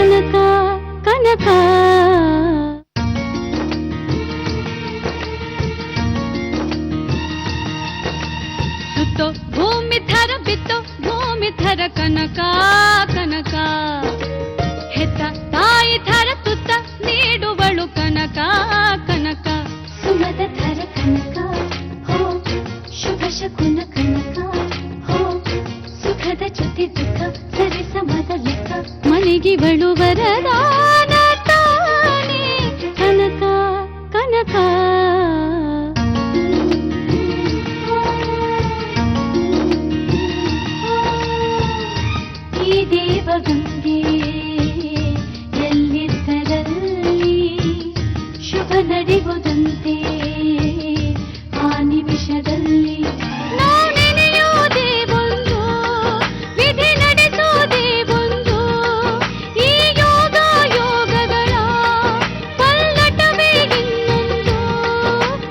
ಕನಕ ಕನಕ ಸುತ್ತೋ ಭೂಮಿ ಥರ ಬಿತ್ತೋ ಭೂಮಿ ಥರ ಕನಕ ಕನಕ ಹೆತ್ತ ತಾಯಿ ಥರ ತುತ್ತ ನೀಡುವಳು ಕನಕ ಕನಕ ಸುಮದ ಥರ ಕನಕ ಹೋ ಶುಭ ಶಕುನ ಕನಕ ಹೋ ಸುಖದ ಜೊತೆ ದುಃಖ ಸರಿ ಸಮದ ಲೆಕ್ಕ ಮನೆಗಿವಳು ವರದಾನ ತಾನೇ ಕನಕ ಕನಕ ಈ ದೇವಗಂಗೆ ಎಲ್ಲಿದ್ದರಲ್ಲಿ ಶುಭ ನಡೆಯುವುದಂತೆ ಆ ನಿಮಿಷದಲ್ಲಿ ನಾವು ನೆನೆಯುವುದೇ ಒಂದು ವಿಧಿ ನಡೆಸುವುದೇ ಒಂದು ಈ ಯೋಗ ಯೋಗಗಳ ಪಲ್ಲಟವೇ ಇನ್ನೊಂದು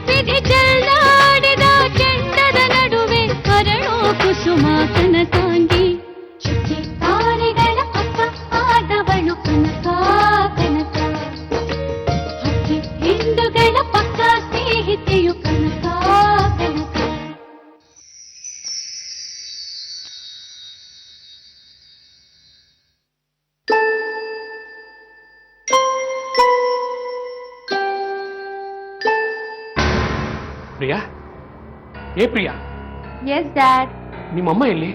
ವಿಧಿ ಚೆಲ್ಲಾಡಿದ ಕೆಂಡದ ನಡುವೆ ಕರಳೋ ಕುಸುಮ ಕನಕಾಂಗಿ ಚುಕ್ಕಿ ತಾರೆಗಳ ಪಕ್ಕ ಆದವಳು ಕನಕ ಕನಕ ಹಕ್ಕಿ ಹಿಂಡುಗಳ ಪಕ್ಕ ಸ್ನೇಹಿತೆಯು ಕನಕ ಕನಕ ಪ್ರಿಯಾ, ಏ ಪ್ರಿಯಾ, ಎಸ್ ಡ್ಯಾಡ್. ನಿಮ್ಮಮ್ಮ ಎಲ್ಲಿ?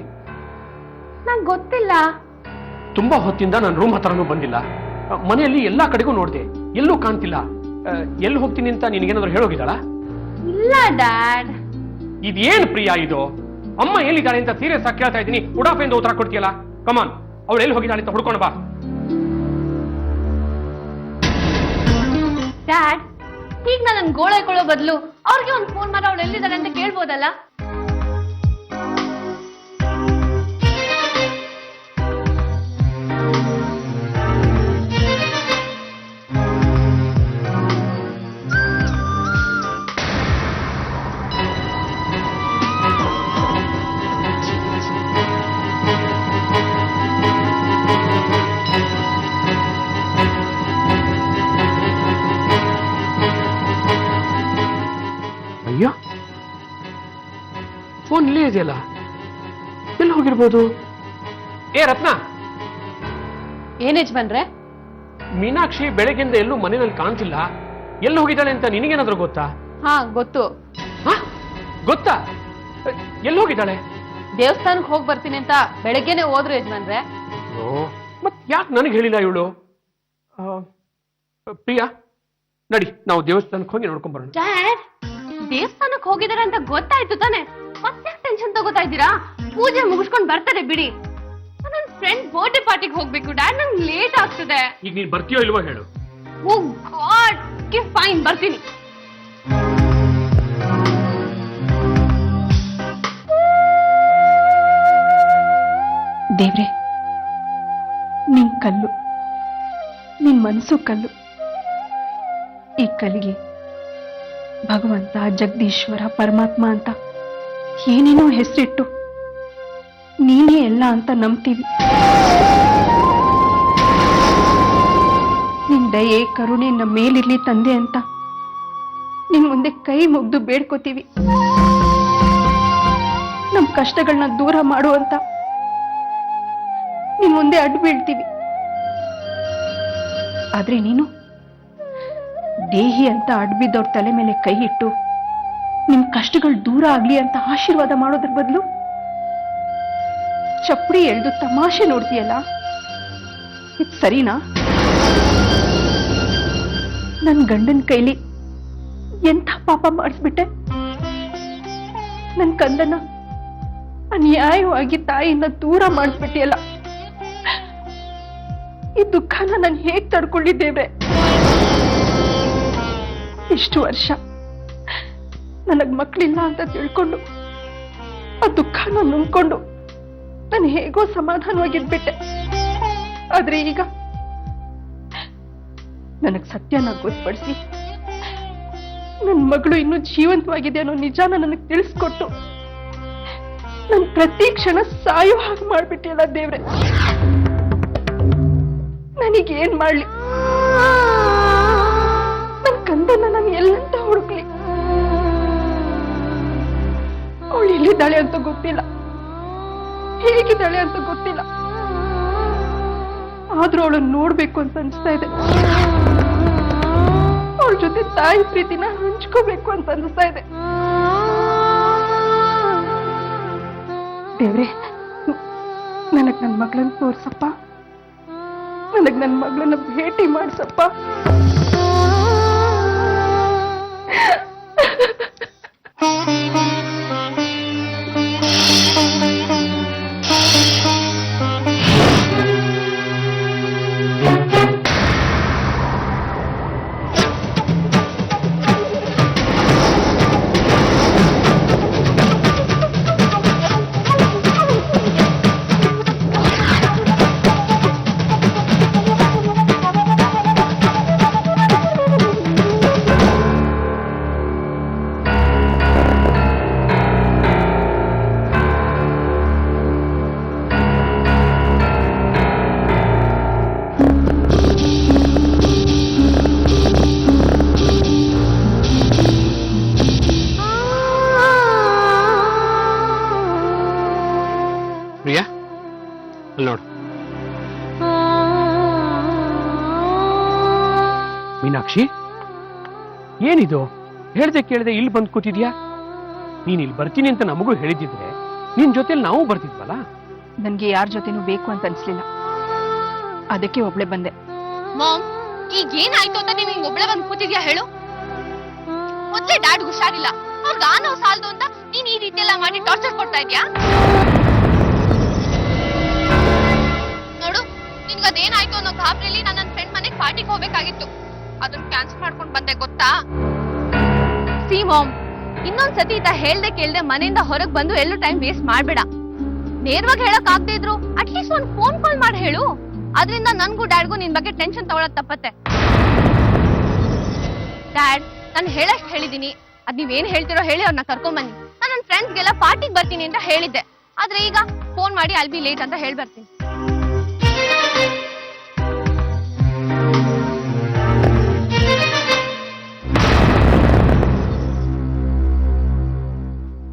ನಂಗೆ ಗೊತ್ತಿಲ್ಲ. ತುಂಬಾ ಹೊತ್ತಿಂದ ನನ್ನ ರೂಮ್ ಹತ್ರನೂ ಬಂದಿಲ್ಲ. ಮನೆಯಲ್ಲಿ ಎಲ್ಲಾ ಕಡೆಗೂ ನೋಡಿದೆ, ಎಲ್ಲೂ ಕಾಣ್ತಿಲ್ಲ. ಎಲ್ಲಿ ಹೋಗ್ತೀನಿ ಅಂತ ನಿನಗೇನಾದ್ರು ಹೇಳೋಗಿದ್ದಾಳ? ಇಲ್ಲ ಡ್ಯಾಡ್. ಇದೇನು ಪ್ರಿಯಾ ಇದು? ಅಮ್ಮ ಎಲ್ಲಿದ್ದಾಳೆ ಅಂತ ಸೀರಿಯಸ್ ಆಗಿ ಕೇಳ್ತಾ ಇದ್ದೀನಿ, ಉಡಾಫೆಯಿಂದ ಉತ್ತರ ಕೊಡ್ತೀಯಲ್ಲ. ಕಮಾನ್, ಅವಳು ಎಲ್ಲಿ ಹೋಗಿದ್ದಾಳೆ ಅಂತ ಹುಡ್ಕೊಂಡು ಬಾ. ಡ್ಯಾಡ್, ಈಗ ನನ್ನ ಗೋಳೈಕೊಳ್ಳೋ ಬದಲು ಅವ್ರಿಗೆ ಒಂದು ಫೋನ್ ಮಾಡಿ ಅವಳು ಎಲ್ಲಿದ್ದಾಳೆ ಅಂತ ಕೇಳ್ಬೋದಲ್ಲ? ಅಯ್ಯೋ, ಫೋನ್ ಇಲ್ಲೇ ಇದೆಯಲ್ಲ, ಎಲ್ಲಿ ಹೋಗಿರ್ಬೋದು? ಏ ರತ್ನ, ಏನೇಜ್ ಬಂದ್ರೆ? ಮೀನಾಕ್ಷಿ ಬೆಳಗ್ಗೆಯಿಂದ ಎಲ್ಲೂ ಮನೆಯಲ್ಲಿ ಕಾಣ್ತಿಲ್ಲ. ಎಲ್ಲಿ ಹೋಗಿದ್ದಾಳೆ ಅಂತ ನಿನಗೇನಾದ್ರೂ ಗೊತ್ತಾ? ಹಾ ಗೊತ್ತು. ಗೊತ್ತಾ? ಎಲ್ಲಿ ಹೋಗಿದ್ದಾಳೆ? ದೇವಸ್ಥಾನಕ್ಕೆ ಹೋಗಿ ಬರ್ತೀನಿ ಅಂತ ಬೆಳಗ್ಗೆನೆ ಹೋದ್ರು ಯಜಮಾನ್ರೆ. ಮತ್ ಯಾಕೆ ನನಗೆ ಹೇಳಿಲ್ಲ ಇವಳು? ಪ್ರಿಯಾ, ನಡಿ, ನಾವು ದೇವಸ್ಥಾನಕ್ಕೆ ಹೋಗಿ ನೋಡ್ಕೊಂಡ್ ಬರೋಣ. ಡ್ಯಾಡ್, ದೇವಸ್ಥಾನಕ್ಕೆ ಹೋಗಿದಾರೆ ಅಂತ ಗೊತ್ತಾಯ್ತು ತಾನೆ, ಮತ್ತೆ ಟೆನ್ಷನ್ ತಗೋತಾ ಇದ್ದೀರಾ? ಪೂಜೆ ಮುಗಿಸ್ಕೊಂಡು ಬರ್ತಾರೆ ಬಿಡಿ. ನನ್ನ ಫ್ರೆಂಡ್ ಬರ್ತ್ಡೇ ಪಾರ್ಟಿಗೆ ಹೋಗ್ಬೇಕು ಡ್ಯಾಡ್, ನಂಗೆ ಲೇಟ್ ಆಗ್ತದೆ. ಈಗ ನೀನ್ ಬರ್ತೀಯೋ ಇಲ್ವೋ ಹೇಳು. ಓ ಗಾಡ್, ಫೈನ್, ಬರ್ತೀನಿ. ದೇವ್ರೆ, ನಿನ್ ಕಲ್ಲು, ನಿನ್ ಮನಸ್ಸು ಕಲ್ಲು. ಈ ಕಲ್ಲಿಗೆ ಭಗವಂತ, ಜಗದೀಶ್ವರ, ಪರಮಾತ್ಮ ಅಂತ ಏನೇನೋ ಹೆಸರಿಟ್ಟು ನೀನೇ ಎಲ್ಲ ಅಂತ ನಂಬ್ತೀವಿ. ನಿನ್ ದಯೆ ಕರುಣೆ ನಮ್ಮ ಮೇಲಿರ್ಲಿ ತಂದೆ ಅಂತ ನಿನ್ ಮುಂದೆ ಕೈ ಮುಗ್ದು ಬೇಡ್ಕೋತೀವಿ. ನಮ್ ಕಷ್ಟಗಳನ್ನ ದೂರ ಮಾಡುವಂತ ನಿನ್ ಮುಂದೆ ಅಡ್ಡು ಬೀಳ್ತೀವಿ. ಆದ್ರೆ ನೀನು ದೇಹಿ ಅಂತ ಅಡ್ಬಿದ್ದವ್ರ ತಲೆ ಮೇಲೆ ಕೈ ಇಟ್ಟು ನಿಮ್ ಕಷ್ಟಗಳು ದೂರ ಆಗ್ಲಿ ಅಂತ ಆಶೀರ್ವಾದ ಮಾಡೋದ್ರ ಬದಲು ಚಪ್ಪಡಿ ಎಳ್ದು ತಮಾಷೆ ನೋಡ್ತೀಯಲ್ಲ, ಇದು ಸರಿನಾ? ನನ್ ಗಂಡನ ಕೈಲಿ ಎಂಥ ಪಾಪ ಮಾಡಿಸ್ಬಿಟ್ಟೆ. ನನ್ ಕಂದನ ಅನ್ಯಾಯವಾಗಿ ತಾಯಿಯಿಂದ ದೂರ ಮಾಡಿಸ್ಬಿಟ್ಟಿಯಲ್ಲ. ಈ ದುಃಖನ ನಾನು ಹೇಗ್ ತಡ್ಕೊಂಡಿದ್ದೇವೆ? ಇಷ್ಟು ವರ್ಷ ನನಗ್ ಮಕ್ಕಳಿಲ್ಲ ಅಂತ ತಿಳ್ಕೊಂಡು ಆ ದುಃಖನ ನುಂಗ್ಕೊಂಡು ನಾನು ಹೇಗೋ ಸಮಾಧಾನವಾಗಿದ್ಬಿಟ್ಟೆ. ಆದ್ರೆ ಈಗ ನನಗ್ ಸತ್ಯನ ಗೊತ್ತುಪಡಿಸಿ ನನ್ನ ಮಗಳು ಇನ್ನೂ ಜೀವಂತವಾಗಿದೆ ಅನ್ನೋ ನಿಜಾನ ನನಗೆ ತಿಳಿಸ್ಕೊಟ್ಟು ನನ್ ಪ್ರತಿ ಕ್ಷಣ ಸಾಯೋ ಹಾಗೆ ಮಾಡ್ಬಿಟ್ಟಿಯಲ್ಲ ದೇವ್ರೆ. ನಾ ನಾನೀಗ ಏನ್ ಮಾಡ್ಲಿ? ನನ್ ಕಂದನ್ನ ನಾನು ಎಲ್ಲಂತ ಹುಡುಕ್ಲಿ? ಅವಳು ಎಲ್ಲಿದ್ದಾಳೆ ಅಂತ ಗೊತ್ತಿಲ್ಲ, ಹೇಗಿದ್ದಾಳೆ ಅಂತ ಗೊತ್ತಿಲ್ಲ. ಆದ್ರೂ ಅವಳನ್ನ ನೋಡ್ಬೇಕು ಅಂತ ಅನ್ಸ್ತಾ ಇದೆ. ಅವಳ ಜೊತೆ ತಾಯಿ ಪ್ರೀತಿನ ಹಂಚ್ಕೋಬೇಕು ಅಂತ ಅನ್ಸ್ತಾ ಇದೆ. ದೇವ್ರೆ, ನನಗ್ ನನ್ ಮಗಳನ್ನ ತೋರ್ಸಪ್ಪ, ನನಗ್ ನನ್ ಮಗಳನ್ನ ಭೇಟಿ ಮಾಡ್ಸಪ್ಪ. ಪ್ರಿಯಾ, ಅಲ್ಲಿ ನೋಡು. ಮೀನಾಕ್ಷಿ, ಏನಿದು? ಹೇಳ್ದೆ ಕೇಳ್ದೆ ಇಲ್ಲಿ ಬಂದು ಕೂತಿದ್ಯಾ? ನೀನ್ ಇಲ್ಲಿ ಬರ್ತೀನಿ ಅಂತ ನಮಗೂ ಹೇಳಿದಿದ್ರೆ ನಿನ್ ಜೊತೆಲಿ ನಾವು ಬರ್ತಿದ್ವಲ್ಲ. ನನ್ಗೆ ಯಾರ ಜೊತೆನೂ ಬೇಕು ಅಂತ ಅನ್ಸ್ಲಿಲ್ಲ, ಅದಕ್ಕೆ ಒಬ್ಳೆ ಬಂದೆ. ಮಾಮ್, ಈಗ ಏನಾಯ್ತು ಅಂತ ನೀನ್ ಒಬ್ಳೆ ಬಂದ್ ಕೂತಿದ್ಯಾ ಹೇಳು? ಮೊದ್ಲೇ ಡ್ಯಾಡ್ ಹುಷಾರಿಲ್ಲ, ಅವ್ರಿಗೆ ಆನೋ ಸಾಲ್ದು ಅಂತ ನೀನ್ ಈ ರೀತಿ ಎಲ್ಲ ಮಾಡಿ ಟಾರ್ಚರ್ ಕೊಡ್ತಾ ಇದ್ಯಾ? ನೋಡು, ನಿನ್ಗದೇನಾಯ್ತು ಅನ್ನೋ ಗಾಬ್ರಿಲಿ ನಾನು ನನ್ನ ಫ್ರೆಂಡ್ ಮನೆಗೆ ಪಾರ್ಟಿಗೆ ಹೋಗ್ಬೇಕಾಗಿತ್ತು. ಅದನ್ನ ಕ್ಯಾನ್ಸಲ್ ಮಾಡ್ಕೊಂಡ್ ಬಂದೆ, ಗೊತ್ತಾ? ಸಿ ಮಾಮ್, ಇನ್ನೊಂದ್ಸತಿ ಈತ ಹೇಳ್ದೆ ಕೇಳ್ದೆ ಮನೆಯಿಂದ ಹೊರಗ್ ಬಂದು ಎಲ್ಲೂ ಟೈಮ್ ವೇಸ್ಟ್ ಮಾಡ್ಬೇಡ. ನೇರವಾಗಿ ಹೇಳಕ್ ಆಗದೆ ಇದ್ರು ಅಟ್ಲೀಸ್ಟ್ ಒಂದ್ ಫೋನ್ ಕಾಲ್ ಮಾಡಿ ಹೇಳು. ಅದರಿಂದ ನನ್ಗೂ ಡ್ಯಾಡ್ಗೂ ನಿನ್ ಬಗ್ಗೆ ಟೆನ್ಷನ್ ತಗೊಳಕ್ ತಪ್ಪತ್ತೆ. ಡ್ಯಾಡ್, ನಾನು ಹೇಳಷ್ಟ್ ಹೇಳಿದೀನಿ, ಅದ್ ನೀವೇನ್ ಹೇಳ್ತಿರೋ ಹೇಳಿ ಅವ್ರನ್ನ ಕರ್ಕೊಂಡ್ ಬನ್ನಿ. ನಾನು ನನ್ನ ಫ್ರೆಂಡ್ಸ್ಗೆಲ್ಲ ಪಾರ್ಟಿಗೆ ಬರ್ತೀನಿ ಅಂತ ಹೇಳಿದ್ದೆ, ಆದ್ರೆ ಈಗ ಫೋನ್ ಮಾಡಿ ಅಲ್ ಬಿ ಲೇಟ್ ಅಂತ ಹೇಳ್ಬರ್ತೀನಿ.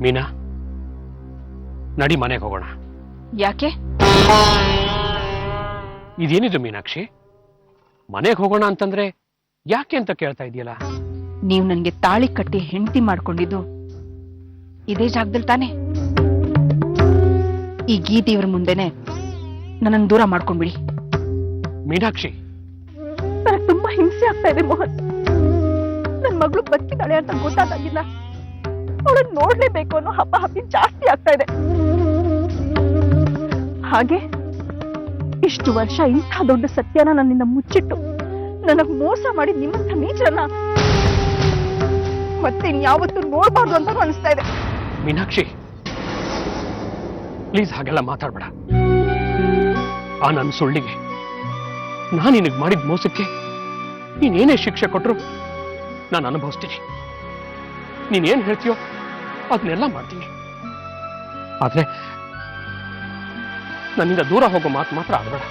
ಮೀನಾ, ನಡಿ ಮನೆಗೆ ಹೋಗೋಣ. ಯಾಕೆ? ಇದೇನಿದು ಮೀನಾಕ್ಷಿ? ಮನೆಗೆ ಹೋಗೋಣ ಅಂತಂದ್ರೆ ಯಾಕೆ ಅಂತ ಕೇಳ್ತಾ ಇದೆಯಲ್ಲ? ನೀವು ನನ್ಗೆ ತಾಳಿ ಕಟ್ಟಿ ಹೆಂಡತಿ ಮಾಡ್ಕೊಂಡಿದ್ದು ಇದೇ ಜಾಗದಲ್ಲಿ ತಾನೆ? ಈ ಗೀತೆಯವ್ರ ಮುಂದೆನೆ ನನ್ನನ್ನು ದೂರ ಮಾಡ್ಕೊಂಡ್ಬಿಡಿ. ಮೀನಾಕ್ಷಿ, ನನಗೆ ತುಂಬಾ ಹಿಂಸೆ ಆಗ್ತಾ ಇದೆ ಮೋಹನ್. ನನ್ ಮಗಳು ಬದುಕಿದ್ದಾಳೆ ಅಂತ ಗೊತ್ತಾದಾಗಿಲ್ಲ ಅವಳನ್ನ ನೋಡ್ಲೇಬೇಕು ಅನ್ನೋ ಹಪ್ಪಿ ಜಾಸ್ತಿ ಆಗ್ತಾ ಇದೆ. ಹಾಗೆ ಇಷ್ಟು ವರ್ಷ ಇಂಥ ದೊಡ್ಡ ಸತ್ಯನ ನನ್ನಿಂದ ಮುಚ್ಚಿಟ್ಟು ನನಗ್ ಮೋಸ ಮಾಡಿ ನಿಮ್ಮಂಥ ನೀಚರನ್ನ ಮತ್ತೆ ಇನ್ಯಾವತ್ತೂ ನೋಡ್ಬಾರ್ದು ಅಂತ ಅನಿಸ್ತಾ ಇದೆ. ಮೀನಾಕ್ಷಿ, ಪ್ಲೀಸ್ ಹಾಗೆಲ್ಲ ಮಾತಾಡ್ಬೇಡ. ಆ ನನ್ನ ಸುಳ್ಳಿಗೆ, ನಾನು ನಿನಗೆ ಮಾಡಿದ ಮೋಸಕ್ಕೆ ನೀನೇನೇ ಶಿಕ್ಷೆ ಕೊಟ್ಟರು ನಾನು ಅನುಭವಿಸ್ತೀನಿ. ನೀನೇನ್ ಹೇಳ್ತೀಯೋ ಅದನ್ನೆಲ್ಲ ಮಾಡ್ತೀನಿ. ಆದ್ರೆ ನನ್ನಿಂದ ದೂರ ಹೋಗೋ ಮಾತು ಮಾತ್ರ ಆಡಬೇಡ.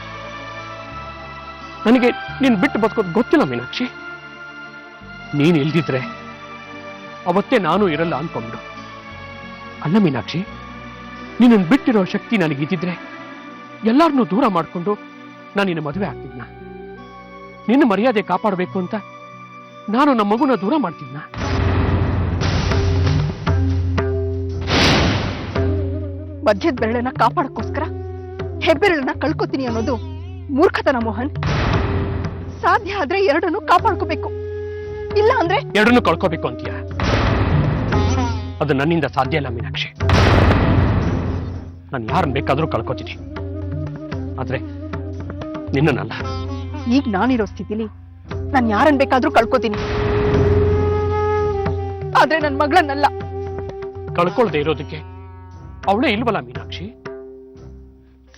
ನನಗೆ ನೀನ್ ಬಿಟ್ಟು ಬದುಕೋದು ಗೊತ್ತಿಲ್ಲ ಮೀನಾಕ್ಷಿ. ನೀನ್ ಇಲ್ದಿದ್ರೆ ಅವತ್ತೇ ನಾನು ಇರಲ್ಲ ಅನ್ಕೊಂಡ್ಬಿಡು. ಅಲ್ಲ ಮೀನಾಕ್ಷಿ, ನೀನನ್ನು ಬಿಟ್ಟಿರೋ ಶಕ್ತಿ ನನಗಿದ್ದಿದ್ರೆ ಎಲ್ಲಾರನ್ನೂ ದೂರ ಮಾಡ್ಕೊಂಡು ನಾನು ನಿನ್ನ ಮದುವೆ ಆಗ್ತಿದ್ನ? ನಿನ್ನ ಮರ್ಯಾದೆ ಕಾಪಾಡಬೇಕು ಅಂತ ನಾನು ನಮ್ಮ ಮಗುನ ದೂರ ಮಾಡ್ತಿದ್ನ? ಮಧ್ಯದ ಬೆರಳನ್ನ ಕಾಪಾಡಕ್ಕೋಸ್ಕರ ಹೆಬ್ಬೆರಳನ್ನ ಕಳ್ಕೊತೀನಿ ಅನ್ನೋದು ಮೂರ್ಖತನ ಮೋಹನ್. ಸಾಧ್ಯ ಆದ್ರೆ ಎರಡನ್ನು ಕಾಪಾಡ್ಕೋಬೇಕು, ಇಲ್ಲ ಅಂದ್ರೆ ಎರಡನ್ನು ಕಳ್ಕೋಬೇಕು ಅಂತೀಯ? ಅದು ನನ್ನಿಂದ ಸಾಧ್ಯ ಇಲ್ಲ ಮೀನಾಕ್ಷಿ. ನಾನು ಯಾರನ್ನ ಬೇಕಾದ್ರೂ ಕಳ್ಕೊತೀನಿ, ಆದ್ರೆ ನಿನ್ನನ್ನಲ್ಲ. ಈಗ ನಾನಿರೋ ಸ್ಥಿತಿಲಿ ನಾನು ಯಾರನ್ನ ಬೇಕಾದ್ರೂ ಕಳ್ಕೊತೀನಿ, ಆದ್ರೆ ನನ್ ಮಗಳನ್ನಲ್ಲ. ಕಳ್ಕೊಳ್ದೆ ಇರೋದಕ್ಕೆ ಅವಳೇ ಇಲ್ವಲ್ಲ ಮೀನಾಕ್ಷಿ?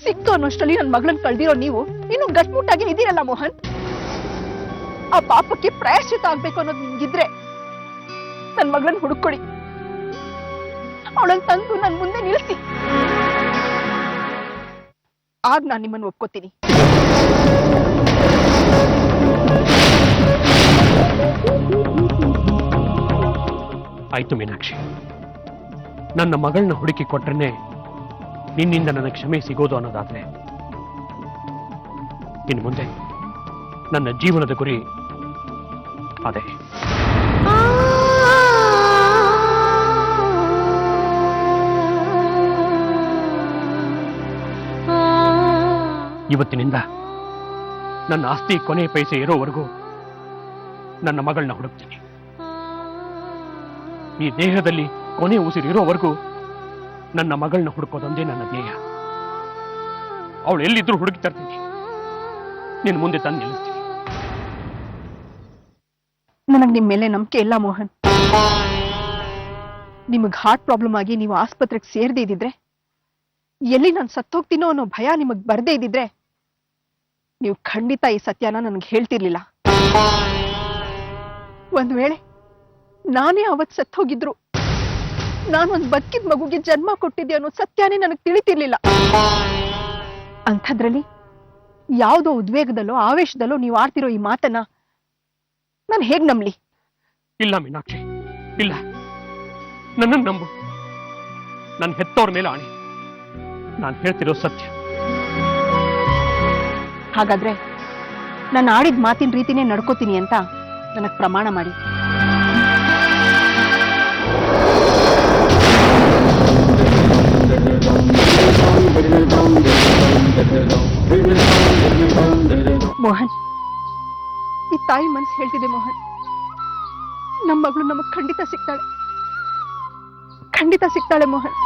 ಸಿಕ್ತು ಅನ್ನೋಷ್ಟರಲ್ಲಿ ನನ್ ಮಗಳನ್ನ ಕಳ್ದಿರೋ ನೀವು ಇನ್ನು ಗಟ್ಮುಟ್ಟಾಗಿ ಇದೀರಲ್ಲ ಮೋಹನ್. ಆ ಪಾಪಕ್ಕೆ ಪ್ರಾಯಶ್ಚಿತ ಆಗ್ಬೇಕು ಅನ್ನೋದು ನಿಮ್ಗಿದ್ರೆ ನನ್ ಮಗಳನ್ನ ಹುಡುಕೊಡಿ, ಅವಳನ್ನ ತಂದು ನನ್ ಮುಂದೆ ನಿಲ್ಲಿಸಿ, ಆಗ ನಾನು ನಿಮ್ಮನ್ನು ಒಪ್ಕೋತೀನಿ. ಆಯ್ತು ಮೀನಾಕ್ಷಿ, ನನ್ನ ಮಗಳನ್ನ ಹುಡುಕಿ ಕೊಟ್ರೇನೆ ನಿನ್ನಿಂದ ನನಗೆ ಕ್ಷಮೆ ಸಿಗೋದು ಅನ್ನೋದಾದ್ರೆ ಇನ್ನು ಮುಂದೆ ನನ್ನ ಜೀವನದ ಗುರಿ ಅದೇ. ಇವತ್ತಿನಿಂದ ನನ್ನ ಆಸ್ತಿ ಕೊನೆ ಪೈಸೆ ಇರೋವರೆಗೂ ನನ್ನ ಮಗಳನ್ನ ಹುಡುಕ್ತೀನಿ. ಈ ದೇಹದಲ್ಲಿ ಕೊನೆ ಉಸಿರಿರೋವರೆಗೂ ನನ್ನ ಮಗಳನ್ನ ಹುಡುಕೋದೊಂದೇ ನನ್ನ ಧ್ಯೇಯ. ಅವಳು ಎಲ್ಲಿದ್ರೂ ಹುಡುಕಿ ತರ್ತೀನಿ, ನೀನು ಮುಂದೆ ತಂದು ನಿಲ್ಲಿಸ್ತೀನಿ. ನನಗೆ ನಿಮ್ಮ ಮೇಲೆ ನಂಬಿಕೆ ಇಲ್ಲ ಮೋಹನ್. ನಿಮಗೆ ಹಾರ್ಟ್ ಪ್ರಾಬ್ಲಮ್ ಆಗಿ ನೀವು ಆಸ್ಪತ್ರೆಗೆ ಸೇರದೇ ಇದ್ದಿದ್ರೆ, ಎಲ್ಲಿ ನಾನು ಸತ್ತೋಗ್ತೀನೋ ಅನ್ನೋ ಭಯ ನಿಮಗೆ ಬರದೇ ಇದ್ದಿದ್ರೆ, ನೀವು ಖಂಡಿತ ಈ ಸತ್ಯನ ನನಗೆ ಹೇಳ್ತಿರ್ಲಿಲ್ಲ. ಒಂದ್ ವೇಳೆ ನಾನೇ ಅವತ್ತು ಸತ್ತೋಗಿದ್ರು, ನಾನೊಂದು ಬದುಕಿದ ಮಗುಗೆ ಜನ್ಮ ಕೊಟ್ಟಿದ್ದೆ ಅನ್ನೋ ಸತ್ಯನೇ ನನಗೆ ತಿಳಿತಿರ್ಲಿಲ್ಲ. ಅಂಥದ್ರಲ್ಲಿ ಯಾವುದೋ ಉದ್ವೇಗದಲ್ಲೋ ಆವೇಶದಲ್ಲೋ ನೀವು ಆಡ್ತಿರೋ ಈ ಮಾತನ್ನ ನಾನು ಹೇಗ್ ನಂಬ್ಲಿ? ಇಲ್ಲ ಮೀನಾಕ್ಷಿ, ಇಲ್ಲ. ನನ್ನನ್ನು ನಂಬು. ನನ್ನ ಹೆತ್ತೋರ್ ಮೇಲೆ ಆಣೆ, ನಾನು ಹೇಳ್ತಿರೋ ಸತ್ಯ. ಹಾಗಾದ್ರೆ ನಾನು ಆಡಿದ ಮಾತಿನ ರೀತಿನೇ ನಡ್ಕೋತೀನಿ ಅಂತ ನನಗೆ ಪ್ರಮಾಣ ಮಾಡಿ. ಮೋಹನ್, ಈ ತಾಯಿ ಮನಸ್ಸು ಹೇಳ್ತಿದೆ ಮೋಹನ್, ನಮ್ಮ ಮಗಳು ನಮಗ್ ಖಂಡಿತ ಸಿಗ್ತಾಳೆ, ಖಂಡಿತ ಸಿಗ್ತಾಳೆ ಮೋಹನ್.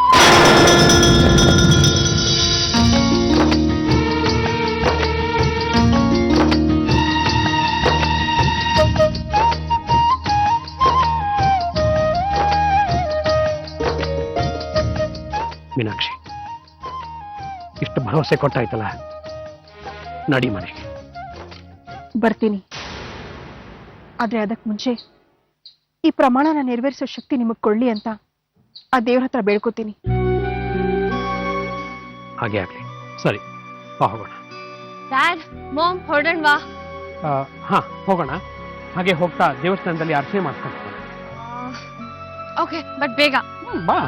ಮೀನಾಕ್ಷಿ, ಇಷ್ಟು ಭರವಸೆ ಕೊಟ್ಟಾಯ್ತಲ್ಲ, ನಡಿ ಮನೆಗೆ. ಬರ್ತೀನಿ. ಆದ್ರೆ ಅದಕ್ಕೆ ಮುಂಚೆ ಈ ಪ್ರಮಾಣನ ನೆರವೇರಿಸೋ ಶಕ್ತಿ ನಿಮಗ್ ಕೊಡ್ಲಿ ಅಂತ ಆ ದೇವ್ರ ಹತ್ರ ಬೇಡ್ಕೋತೀನಿ. ಹಾಗೆ ಆಗ್ಲಿ. ಸರಿ, ಬಾ ಹೋಗೋಣ. ಡ್ಯಾಡ್, ಮಾಮ್, ಹೊರಡೋಣವಾ? ಹಾ, ಹೋಗೋಣ. ಹಾಗೆ ಹೋಗ್ತಾ ದೇವಸ್ಥಾನದಲ್ಲಿ ಅರ್ಚನೆ ಮಾಡ್ಕೊಂಡು ಓಕೆ, ಬಟ್ ಬೇಗ ಬಾ.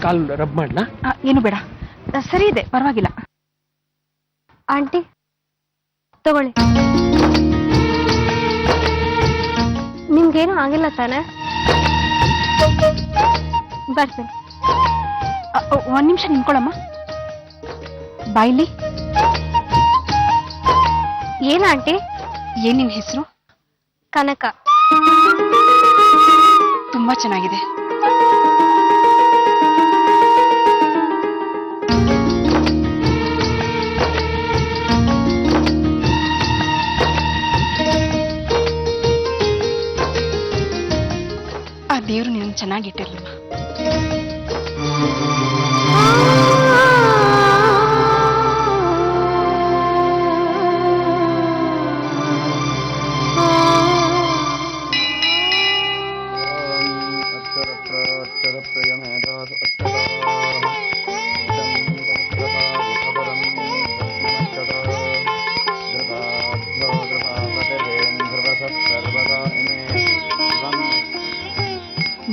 ಕಾಲ್ ರಬ್ ಮಾಡ್ಲಾ? ಏನು ಬೇಡ, ಸರಿ ಇದೆ, ಪರವಾಗಿಲ್ಲ. ಆಂಟಿ ತಗೊಳ್ಳಿ. ನಿಮ್ಗೇನು ಆಗಿಲ್ಲ ತಾನೆ? ಬರ್ತೀನಿ. ಒಂದ್ ನಿಮಿಷ ನಿಂತ್ಕೊಳ್ಳಮ್ಮ. ಬಾಯ್ಲಿ. ಏನ್ ಆಂಟಿ? ಏನ್ ನಿನ್ ಹೆಸರು? ಕನಕ. ತುಂಬಾ ಚೆನ್ನಾಗಿದೆ. ಆ ದೇವ್ರು ನಿನ್ನ ಚೆನ್ನಾಗಿಟ್ಟಿರ್ಲಿಲ್ಲ.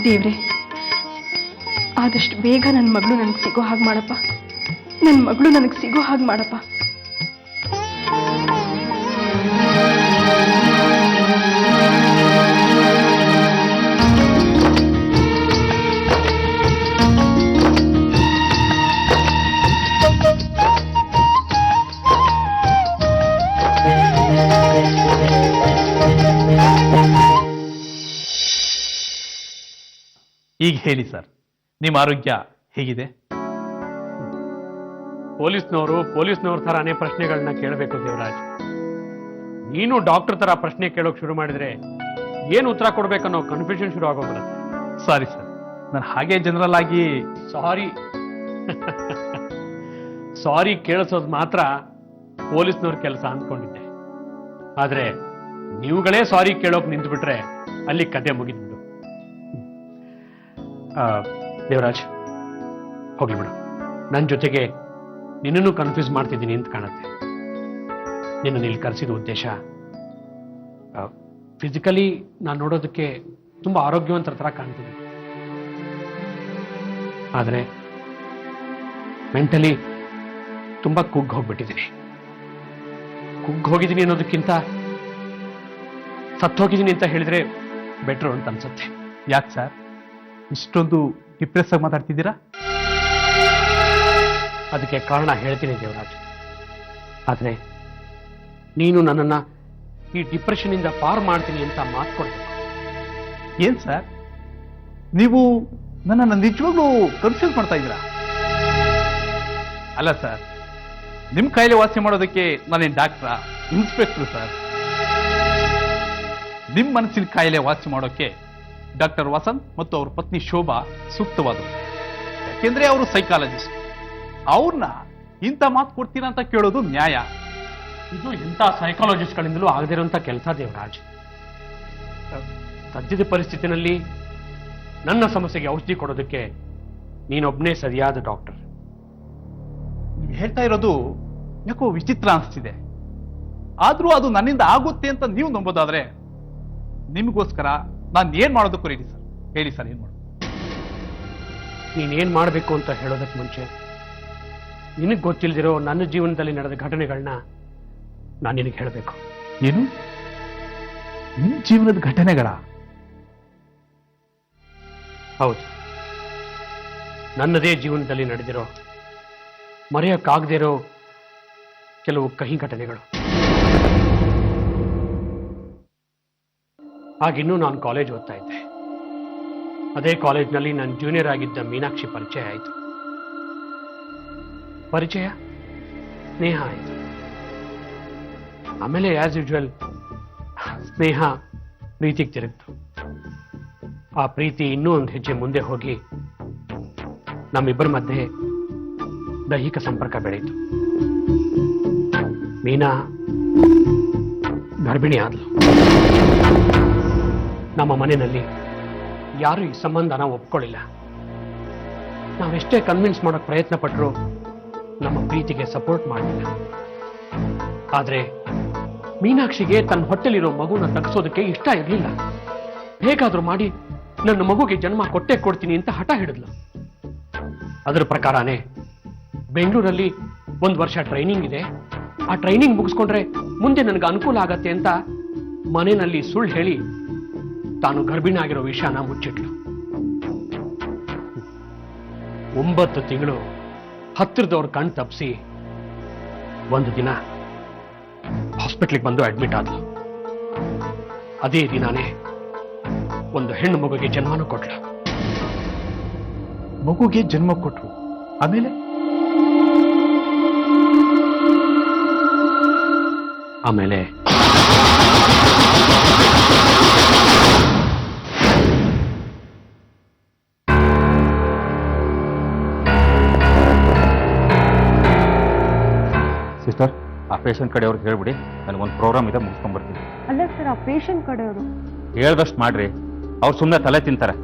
ದೇವ್ರೆ, ಆದಷ್ಟು ಬೇಗ ನನ್ನ ಮಗಳು ನನಗೆ ಸಿಗೋ ಹಾಗೆ ಮಾಡಪ್ಪ. ನನ್ನ ಮಗಳು ನನಗೆ ಸಿಗೋ ಹಾಗೆ ಮಾಡಪ್ಪ. ಈಗ ಹೇಳಿ ಸರ್, ನಿಮ್ಮ ಆರೋಗ್ಯ ಹೇಗಿದೆ? ಪೊಲೀಸ್ನವ್ರ ಥರಾನೇ ಪ್ರಶ್ನೆಗಳನ್ನ ಕೇಳಬೇಕು ದೇವರಾಜ್. ನೀನು ಡಾಕ್ಟರ್ ತರ ಪ್ರಶ್ನೆ ಕೇಳೋಕ್ ಶುರು ಮಾಡಿದ್ರೆ ಏನು ಉತ್ತರ ಕೊಡ್ಬೇಕನ್ನೋ ಕನ್ಫ್ಯೂಷನ್ ಶುರು ಆಗೋಗ್ಬಿಡುತ್ತೆ. ಸಾರಿ ಸರ್, ನಾನು ಹಾಗೆ ಜನರಲ್ ಆಗಿ ಸಾರಿ ಸಾರಿ ಕೇಳಿಸೋದು ಮಾತ್ರ ಪೊಲೀಸ್ನವ್ರ ಕೆಲಸ ಅಂದ್ಕೊಂಡಿದ್ದೆ. ಆದ್ರೆ ನೀವುಗಳೇ ಸಾರಿ ಕೇಳೋಕ್ ನಿಂತ್ಬಿಟ್ರೆ ಅಲ್ಲಿ ಕತೆ ಮುಗಿದ್ಬಿಡು. ದೇವರಾಜ್, ಹೋಗ್ಲಿ ಬಿಡು. ನನ್ನ ಜೊತೆಗೆ ನಿನ್ನನ್ನು ಕನ್ಫ್ಯೂಸ್ ಮಾಡ್ತಿದ್ದೀನಿ ಅಂತ ಕಾಣುತ್ತೆ. ನಿನ್ನ ಇಲ್ಲಿ ಕರೆಸಿದ ಉದ್ದೇಶ ಫಿಸಿಕಲಿ ನಾನು ನೋಡೋದಕ್ಕೆ ತುಂಬಾ ಆರೋಗ್ಯವಂತರ ತರ ಕಾಣ್ತೀನಿ, ಆದರೆ ಮೆಂಟಲಿ ತುಂಬಾ ಕುಗ್ಗ್ ಹೋಗ್ಬಿಟ್ಟಿದ್ದೀನಿ. ಕುಗ್ಗ್ ಹೋಗಿದ್ದೀನಿ ಅನ್ನೋದಕ್ಕಿಂತ ಸತ್ತೋಗಿದ್ದೀನಿ ಅಂತ ಹೇಳಿದ್ರೆ ಬೆಟ್ರು ಅಂತ ಅನ್ಸುತ್ತೆ. ಯಾಕೆ ಸರ್ ಇಷ್ಟೊಂದು ಡಿಪ್ರೆಸ್ ಆಗಿ ಮಾತಾಡ್ತಿದ್ದೀರಾ? ಅದಕ್ಕೆ ಕಾರಣ ಹೇಳ್ತೀನಿ ದೇವರಾಜ್. ಆದ್ರೆ ನೀನು ನನ್ನನ್ನ ಈ ಡಿಪ್ರೆಷನ್ ಇಂದ ಪಾರ್ ಮಾಡ್ತೀನಿ ಅಂತ ಮಾತು ಕೊಡ್ಬೇಕು. ಏನ್ ಸರ್, ನೀವು ನನ್ನನ್ನು ನಿಜವಾಗ್ಲೂ ಕನ್ಫ್ಯೂಸ್ ಮಾಡ್ತಾ ಇದ್ದೀರಾ? ಅಲ್ಲ ಸರ್, ನಿಮ್ ಕಾಯಿಲೆ ವಾಸಿ ಮಾಡೋದಕ್ಕೆ ನಾನೇನ್ ಡಾಕ್ಟ್ರಾ, ಇನ್ಸ್ಪೆಕ್ಟರ್ ಸರ್. ನಿಮ್ ಮನಸ್ಸಿನ ಕಾಯಿಲೆ ವಾಸಿ ಮಾಡೋಕೆ ಡಾಕ್ಟರ್ ವಸಂತ್ ಮತ್ತು ಅವ್ರ ಪತ್ನಿ ಶೋಭಾ ಸೂಕ್ತವಾದವರು. ಯಾಕೆಂದ್ರೆ ಅವರು ಸೈಕಾಲಜಿಸ್ಟ್. ಅವ್ರನ್ನ ಇಂಥ ಮಾತು ಕೊಡ್ತೀರಾ ಅಂತ ಕೇಳೋದು ನ್ಯಾಯ. ಇದು ಎಂಥ ಸೈಕಾಲಜಿಸ್ಟ್ಗಳಿಂದಲೂ ಆಗದಿರುವಂತ ಕೆಲಸ ದೇವರಾಜ್. ಸದ್ಯದ ಪರಿಸ್ಥಿತಿನಲ್ಲಿ ನನ್ನ ಸಮಸ್ಯೆಗೆ ಔಷಧಿ ಕೊಡೋದಕ್ಕೆ ನೀನೊಬ್ಬನೇ ಸರಿಯಾದ ಡಾಕ್ಟರ್. ನೀವು ಹೇಳ್ತಾ ಇರೋದು ಯಾಕೋ ವಿಚಿತ್ರ ಅನಿಸ್ತಿದೆ. ಆದ್ರೂ ಅದು ನನ್ನಿಂದ ಆಗುತ್ತೆ ಅಂತ ನೀವು ನಂಬೋದಾದ್ರೆ ನಿಮಗೋಸ್ಕರ ನಾನು ಏನ್ ಮಾಡೋದಕ್ಕೂ ರೆಡಿ ಸರ್. ಹೇಳಿ ಸರ್, ಏನ್ ಮಾಡೋದು? ನೀನೇನ್ ಮಾಡಬೇಕು ಅಂತ ಹೇಳೋದಕ್ಕೆ ಮುಂಚೆ ನಿನಗೆ ಗೊತ್ತಿಲ್ದಿರೋ ನನ್ನ ಜೀವನದಲ್ಲಿ ನಡೆದ ಘಟನೆಗಳನ್ನ ನಾನು ನಿನಗೆ ಹೇಳಬೇಕು. ಏನು? ನಿಮ್ ಜೀವನದ ಘಟನೆಗಳ? ಹೌದು, ನನ್ನದೇ ಜೀವನದಲ್ಲಿ ನಡೆದಿರೋ ಮರೆಯೋಕ್ಕಾಗದಿರೋ ಕೆಲವು ಕಹಿ ಘಟನೆಗಳು. ಆಗಿನ್ನೂ ನಾನು ಕಾಲೇಜ್ ಓದ್ತಾ ಇದ್ದೆ. ಅದೇ ಕಾಲೇಜ್ನಲ್ಲಿ ನನ್ನ ಜೂನಿಯರ್ ಆಗಿದ್ದ ಮೀನಾಕ್ಷಿ ಪರಿಚಯ ಆಯಿತು. ಪರಿಚಯ ಸ್ನೇಹ ಆಯಿತು. ಆಮೇಲೆ ಆಸ್ ಯೂಶುವಲ್ ಸ್ನೇಹ ಪ್ರೀತಿಗೆ ತಿರುಗಿತು. ಆ ಪ್ರೀತಿ ಇನ್ನೂ ಒಂದು ಹೆಜ್ಜೆ ಮುಂದೆ ಹೋಗಿ ನಮ್ಮಿಬ್ಬರ ಮಧ್ಯೆ ದೈಹಿಕ ಸಂಪರ್ಕ ಬೆಳೆಯಿತು. ಮೀನಾ ಗರ್ಭಿಣಿ ಆದ್ಲು. ನಮ್ಮ ಮನೆಯಲ್ಲಿ ಯಾರು ಈ ಸಂಬಂಧನ ಒಪ್ಕೊಳ್ಳಿಲ್ಲ. ನಾವೆಷ್ಟೇ ಕನ್ವಿನ್ಸ್ ಮಾಡೋಕೆ ಪ್ರಯತ್ನ ಪಟ್ಟರು ನಮ್ಮ ಪ್ರೀತಿಗೆ ಸಪೋರ್ಟ್ ಮಾಡಲಿಲ್ಲ. ಆದ್ರೆ ಮೀನಾಕ್ಷಿಗೆ ತನ್ನ ಹೊಟ್ಟೆಲಿರೋ ಮಗುನ ತಗ್ಸೋದಕ್ಕೆ ಇಷ್ಟ ಇರಲಿಲ್ಲ. ಹೇಗಾದ್ರೂ ಮಾಡಿ ನನ್ನ ಮಗುಗೆ ಜನ್ಮ ಕೊಟ್ಟೆ ಕೊಡ್ತೀನಿ ಅಂತ ಹಠ ಹಿಡಿದ್ಲು. ಅದರ ಪ್ರಕಾರನೇ ಬೆಂಗಳೂರಲ್ಲಿ 1 ವರ್ಷ ಟ್ರೈನಿಂಗ್ ಇದೆ. ಆ ಟ್ರೈನಿಂಗ್ ಮುಗಿಸ್ಕೊಂಡ್ರೆ ಮುಂದೆ ನನಗೆ ಅನುಕೂಲ ಆಗತ್ತೆ ಅಂತ ಮನೆಯಲ್ಲಿ ಸುಳ್ಳು ಹೇಳಿ ತಾನು ಗರ್ಭಿಣಿ ಆಗಿರೋ ವಿಷಯನ ಮುಚ್ಚಿಟ್ಲು. 9 ತಿಂಗಳು ಹತ್ತಿರದವ್ರ ಕಣ್ ತಪ್ಪಿಸಿ ಒಂದು ದಿನ ಹಾಸ್ಪಿಟ್ಲಿಗೆ ಬಂದು ಅಡ್ಮಿಟ್ ಆದ್ಲು. ಅದೇ ದಿನಾನೇ ಒಂದು ಹೆಣ್ಣು ಮಗುಗೆ ಜನ್ಮನೂ ಕೊಟ್ಲು. ಮಗುಗೆ ಜನ್ಮ ಕೊಟ್ರು. ಆಮೇಲೆ ಆಮೇಲೆ ಸಿಸ್ಟರ್, ಆ ಪೇಷಂಟ್ ಕಡೆಯವ್ರಿಗೆ ಹೇಳ್ಬಿಡಿ, ನನಗೊಂದು ಪ್ರೋಗ್ರಾಮ್ ಇದೆ, ಮುಗಿಸ್ಕೊಂಡ್ಬರ್ತೀನಿ. ಅಲ್ಲ ಸರ್, ಆ ಪೇಷಂಟ್ ಕಡೆಯವರು ಹೇಳ್ದಷ್ಟು ಮಾಡ್ರಿ, ಅವ್ರು ಸುಮ್ಮನೆ ತಲೆ ತಿಂತಾರೆ.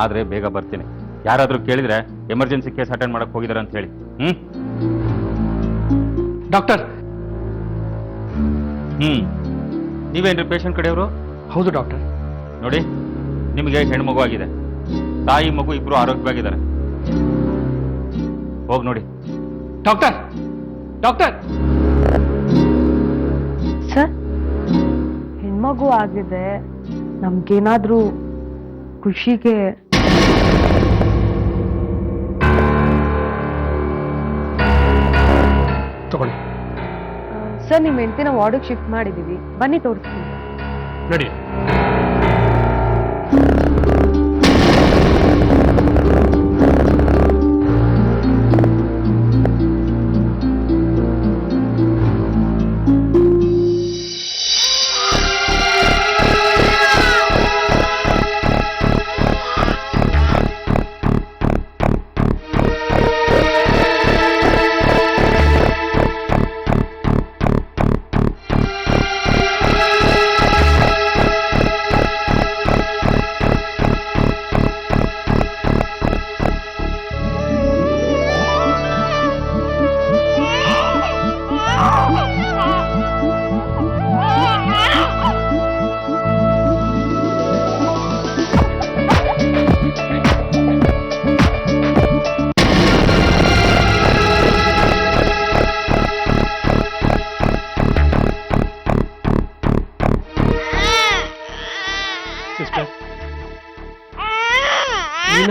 ಆದರೆ ಬೇಗ ಬರ್ತೀನಿ. ಯಾರಾದರೂ ಕೇಳಿದ್ರೆ ಎಮರ್ಜೆನ್ಸಿ ಕೇಸ್ ಅಟೆಂಡ್ ಮಾಡಕ್ಕೆ ಹೋಗಿದ್ದಾರೆ ಅಂತ ಹೇಳಿ. ಡಾಕ್ಟರ್. ನೀವೇನ್ರಿ ಪೇಷಂಟ್ ಕಡೆಯವರು? ಹೌದು ಡಾಕ್ಟರ್. ನೋಡಿ, ನಿಮಗೆ ಹೆಣ್ಮಗು ಆಗಿದೆ. ತಾಯಿ ಮಗು ಇಬ್ರು ಆರೋಗ್ಯವಾಗಿದ್ದಾರೆ. ಹೋಗಿ ನೋಡಿ. Doctor, doctor. ಸರ್, ಹೆಣ್ಮಗು ಆಗಿದೆ. ನಮ್ಗೇನಾದ್ರೂ ಖುಷಿಗೆ ತಗೊಳ್ಳಿ. ಸರ್, ನಿಮ್ಮ ಹೆಂಡತಿನ ವಾರ್ಡಿಗೆ ಶಿಫ್ಟ್ ಮಾಡಿದೀವಿ, ಬನ್ನಿ ತೋರಿಸ್ತೀನಿ. ನಡಿ.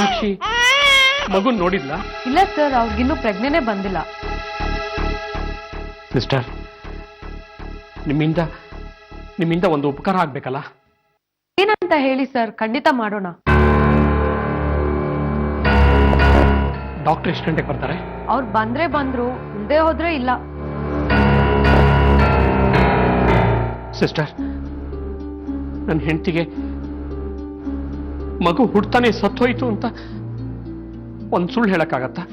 ಮೀನಾಕ್ಷಿ ಮಗುನ್ ನೋಡಿದ್ಲಾ? ಇಲ್ಲ ಸರ್, ಅವ್ರಿಗಿನ್ನೂ ಪ್ರಜ್ಞೆನೇ ಬಂದಿಲ್ಲ. ಸಿಸ್ಟರ್, ನಿಮ್ಮಿಂದ ಒಂದು ಉಪಕಾರ ಆಗ್ಬೇಕಲ್ಲ? ಏನಂತ ಹೇಳಿ ಸರ್, ಖಂಡಿತ ಮಾಡೋಣ. ಡಾಕ್ಟರ್ ಎಷ್ಟು ಗಂಟೆಗೆ ಬರ್ತಾರೆ? ಅವ್ರು ಬಂದ್ರೆ ಬಂದ್ರು, ಇಲ್ದೇ ಹೋದ್ರೆ ಇಲ್ಲ. ಸಿಸ್ಟರ್, ನನ್ನ ಹೆಂಡತಿಗೆ ಮಗು ಹುಡ್ತಾನೆ ಸತ್ತೋಯ್ತು ಅಂತ ಒಂದು ಸುಳ್ಳು ಹೇಳಕ್ಕಾಗತ್ತಾ?